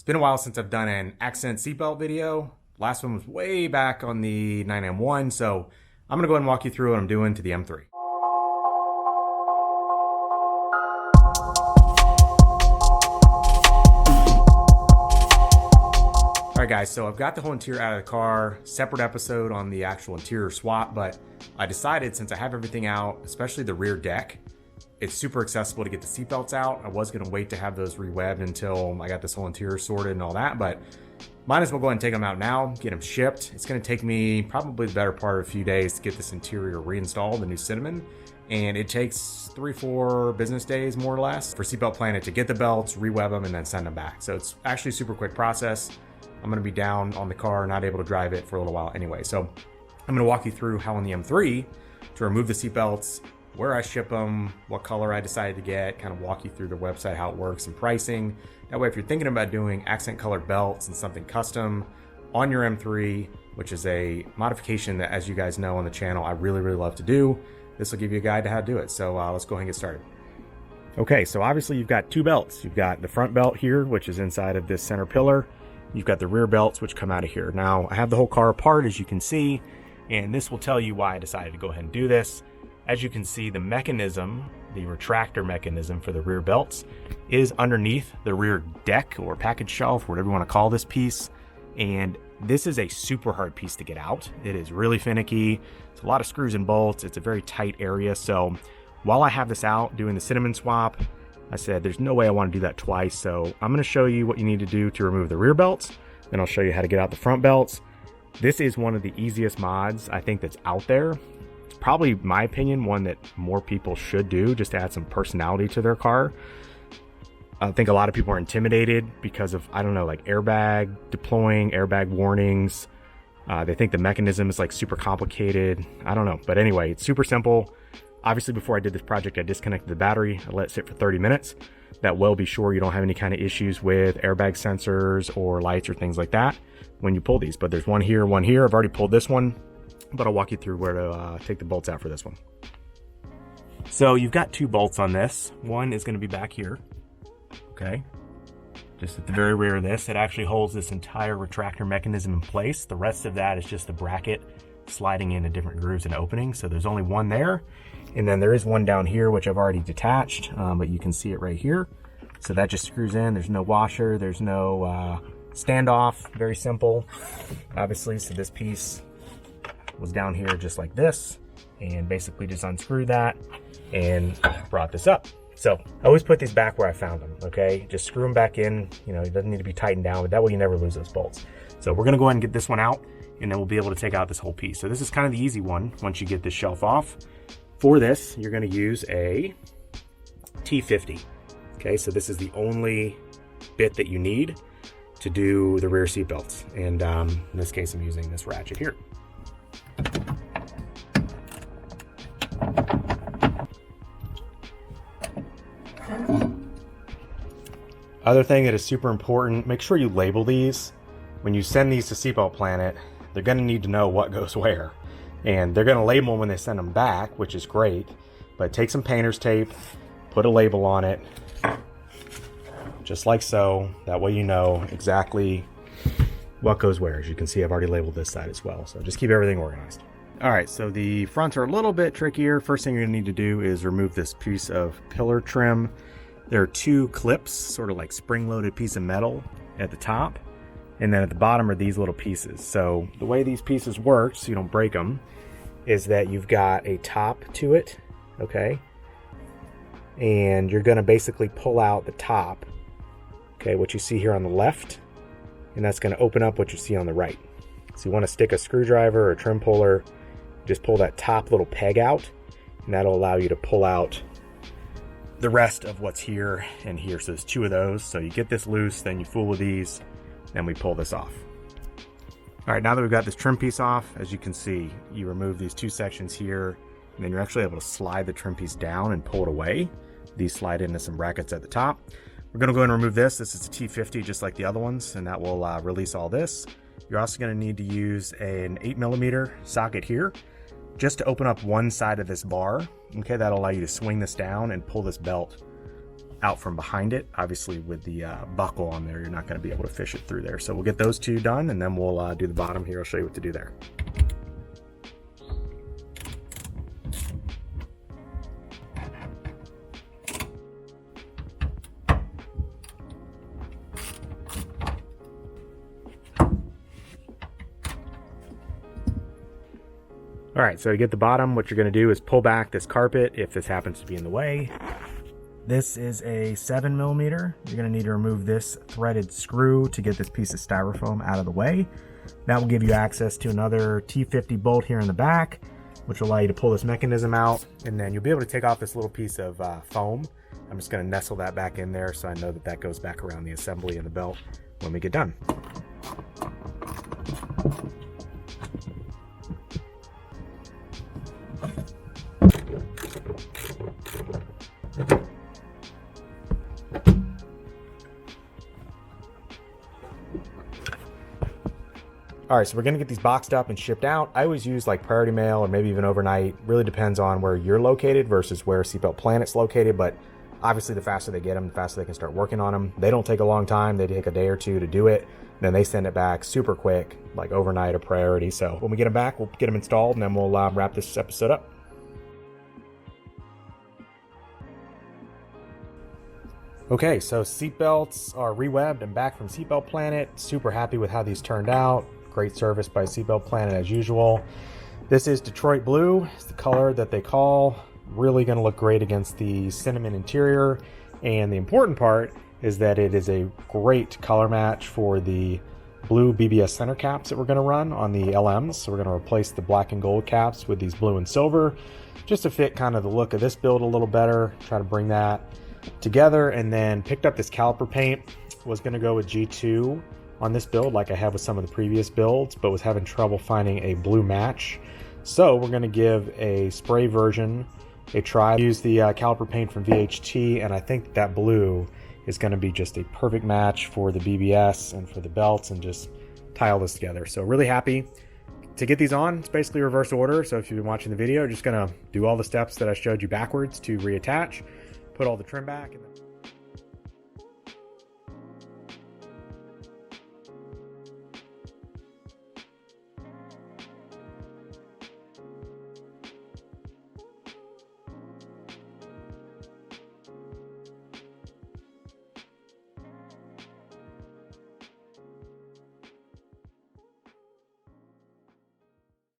been a while since I've done an accent seatbelt video. Last one was way back on the 9M1, so I'm gonna go ahead and walk you through what I'm doing to the M3. All right guys, so I've got the whole interior out of the car, separate episode on the actual interior swap, but I decided since I have everything out, especially the rear deck, it's super accessible to get the seatbelts out. I was gonna wait to have those re-webbed until I got this whole interior sorted and all that, but might as well go ahead and take them out now, get them shipped. It's gonna take me probably the better part of a few days to get this interior reinstalled, the new Cinnamon. And it takes 3-4 business days, more or less, for Seatbelt Planet to get the belts, re-web them, and then send them back. So it's actually a super quick process. I'm gonna be down on the car, not able to drive it for a little while anyway. So I'm gonna walk you through how on the M3 to remove the seatbelts, where I ship them, what color I decided to get, kind of walk you through the website, how it works, and pricing. That way, if you're thinking about doing accent colored belts and something custom on your M3, which is a modification that, as you guys know on the channel, I really, really love to do, this will give you a guide to how to do it. So let's go ahead and get started. Okay, so obviously you've got two belts. You've got the front belt here, which is inside of this center pillar. You've got the rear belts, which come out of here. Now, I have the whole car apart, as you can see, and this will tell you why I decided to go ahead and do this. As you can see, the mechanism, the retractor mechanism for the rear belts, is underneath the rear deck or package shelf, whatever you want to call this piece. And this is a super hard piece to get out. It is really finicky. It's a lot of screws and bolts. It's a very tight area. So while I have this out doing the Cinnamon swap, I said there's no way I want to do that twice. So I'm going to show you what you need to do to remove the rear belts. Then I'll show you how to get out the front belts. This is one of the easiest mods I think that's out there. Probably, my opinion, one that more people should do just to add some personality to their car. I think a lot of people are intimidated because of, I don't know, like airbag deploying, airbag warnings. They think the mechanism is like super complicated. I don't know. But anyway, it's super simple. Obviously, before I did this project, I disconnected the battery. I let it sit for 30 minutes. That will be sure you don't have any kind of issues with airbag sensors or lights or things like that when you pull these. But there's one here, one here. I've already pulled this one, but I'll walk you through where to take the bolts out for this one. So you've got two bolts on this. One is going to be back here, okay? Just at the very rear of this. It actually holds this entire retractor mechanism in place. The rest of that is just the bracket sliding into different grooves and openings. So there's only one there. And then there is one down here, which I've already detached, but you can see it right here. So that just screws in. There's no washer. There's no standoff. Very simple, obviously. So this piece was down here just like this, and basically just unscrewed that and brought this up. So I always put these back where I found them, okay? Just screw them back in. You know, it doesn't need to be tightened down, but that way you never lose those bolts. So we're gonna go ahead and get this one out, and then we'll be able to take out this whole piece. So this is kind of the easy one once you get this shelf off. For this, you're gonna use a T50, okay? So this is the only bit that you need to do the rear seat belts. And in this case, I'm using this ratchet here. Other thing that is super important, make sure you label these. When you send these to Seatbelt Planet, they're gonna need to know what goes where. And they're gonna label them when they send them back, which is great. But take some painter's tape, put a label on it, just like so. That way you know exactly what goes where. As you can see, I've already labeled this side as well. So just keep everything organized. All right, so the fronts are a little bit trickier. First thing you're gonna need to do is remove this piece of pillar trim. There are two clips, sort of like spring-loaded piece of metal at the top. And then at the bottom are these little pieces. So the way these pieces work, so you don't break them, is that you've got a top to it, okay? And you're gonna basically pull out the top, okay, what you see here on the left, and that's gonna open up what you see on the right. So you wanna stick a screwdriver or a trim puller, just pull that top little peg out, and that'll allow you to pull out the rest of what's here and here. So there's two of those. So you get this loose, then you fool with these, then we pull this off. All right, now that we've got this trim piece off, as you can see, you remove these two sections here, and then you're actually able to slide the trim piece down and pull it away. These slide into some brackets at the top. We're gonna go ahead and remove this. This is a T50, just like the other ones, and that will release all this. You're also gonna need to use an 8mm socket here, just to open up one side of this bar. Okay, that'll allow you to swing this down and pull this belt out from behind it. Obviously with the buckle on there, you're not going to be able to fish it through there. So we'll get those two done, and then we'll do the bottom here. I'll show you what to do there. All right, so to get the bottom, what you're going to do is pull back this carpet if this happens to be in the way. This is a 7mm. You're going to need to remove this threaded screw to get this piece of styrofoam out of the way. That will give you access to another T50 bolt here in the back, which will allow you to pull this mechanism out, and then you'll be able to take off this little piece of foam. I'm just going to nestle that back in there so I know that that goes back around the assembly and the belt when we get done. All right, so we're gonna get these boxed up and shipped out. I always use like priority mail or maybe even overnight. Really depends on where you're located versus where Seatbelt Planet's located, but obviously the faster they get them, the faster they can start working on them. They don't take a long time. They take a day or two to do it. Then they send it back super quick, like overnight or priority. So when we get them back, we'll get them installed, and then we'll wrap this episode up. Okay, so seatbelts are re-webbed and back from Seatbelt Planet. Super happy with how these turned out. Great service by Seatbelt Planet as usual. This is Detroit Blue. It's the color that they call. Really going to look great against the cinnamon interior. And the important part is that it is a great color match for the blue BBS center caps that we're going to run on the LMs. So we're going to replace the black and gold caps with these blue and silver, just to fit kind of the look of this build a little better. Try to bring that together. And then picked up this caliper paint. Was going to go with G2 on this build like I have with some of the previous builds, but was having trouble finding a blue match. So we're going to give a spray version a try. Use the caliper paint from VHT, and I think that blue is going to be just a perfect match for the BBS and for the belts, and just tie all this together. So really happy to get these on. It's basically reverse order. So if you've been watching the video, just going to do all the steps that I showed you backwards to reattach, put all the trim back. And